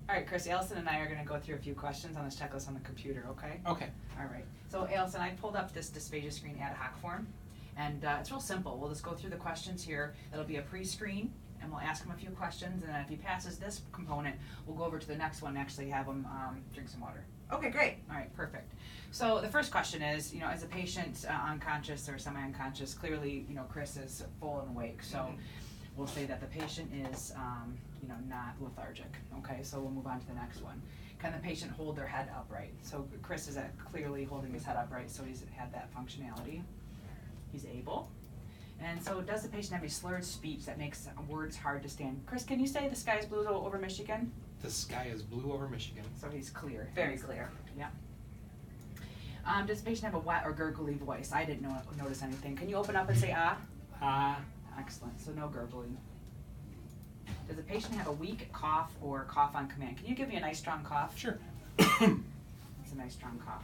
All right, Chris, Allison and I are going to go through a few questions on this checklist on the computer, okay? Okay. All right. So, Allison, I pulled up this dysphagia screen ad hoc form, and it's real simple. We'll just go through the questions here. It'll be a pre-screen, and we'll ask him a few questions, and then if he passes this component, we'll go over to the next one and actually have him drink some water. Okay, great. All right, perfect. So the first question is, is a patient unconscious or semi-unconscious? Clearly, Chris is full and awake, so we'll say that the patient is, not lethargic. Okay, so we'll move on to the next one. Can the patient hold their head upright? So Chris is clearly holding his head upright, so he's had that functionality. He's able. And so does the patient have a slurred speech that makes words hard to stand? Chris, can you say the sky is blue over Michigan? The sky is blue over Michigan. So he's clear. Very clear. Yeah. Does the patient have a wet or gurgly voice? I didn't notice anything. Can you open up and say ah? Ah. Excellent. So no gurgling. Does the patient have a weak cough or cough on command? Can you give me a nice strong cough? Sure. It's a nice strong cough.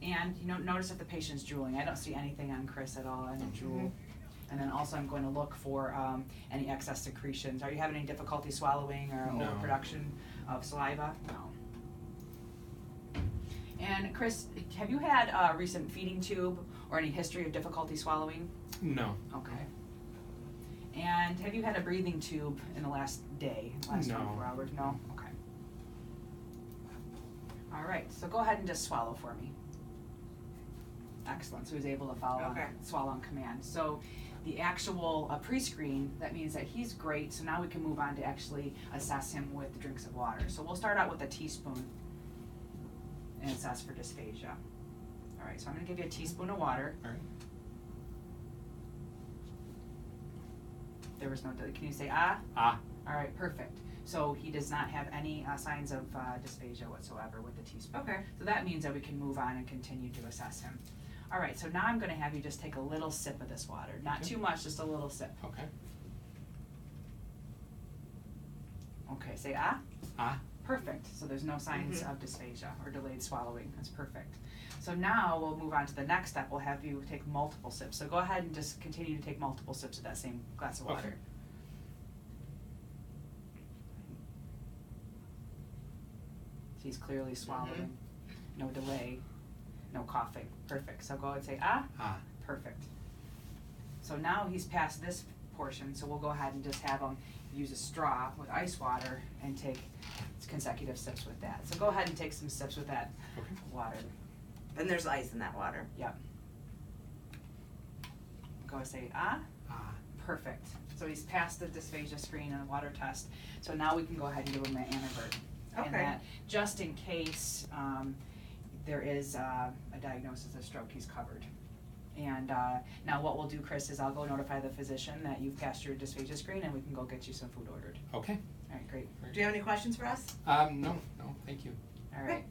And notice if the patient's drooling. I don't see anything on Chris at all, any drool. And then also I'm going to look for any excess secretions. Are you having any difficulty swallowing or No. overproduction of saliva? No. And Chris, have you had a recent feeding tube or any history of difficulty swallowing? No. Okay. And have you had a breathing tube in the last day, last No. 24 hours? No? Okay. All right, so go ahead and just swallow for me. Excellent, so he's able to swallow on command. So the actual pre-screen, that means that he's great, so now we can move on to actually assess him with the drinks of water. So we'll start out with a teaspoon and assess for dysphagia. All right, so I'm gonna give you a teaspoon of water. All right. There was no, can you say ah? Ah. All right, perfect. So he does not have any signs of dysphagia whatsoever with the teaspoon. Okay. So that means that we can move on and continue to assess him. All right, so now I'm gonna have you just take a little sip of this water. Not Okay. too much, just a little sip. Okay. Okay, say ah. Ah. Perfect, so there's no signs of dysphagia or delayed swallowing, that's perfect. So now we'll move on to the next step. We'll have you take multiple sips. So go ahead and just continue to take multiple sips of that same glass of water. Okay. He's clearly swallowing, no delay, no coughing. Perfect, so go ahead and say ah. Ah. Perfect. So now he's past this portion, so we'll go ahead and just have him use a straw with ice water and take consecutive sips with that. So go ahead and take some sips with that water. And there's ice in that water. Yep. Go and say ah. Ah. Perfect. So he's passed the dysphagia screen and the water test. So now we can go ahead and give him an antivert. Okay. And that, just in case there is a diagnosis of stroke, he's covered. And now what we'll do, Chris, is I'll go notify the physician that you've passed your dysphagia screen and we can go get you some food ordered. Okay. All right, great. Do you have any questions for us? No, thank you. All right. Okay.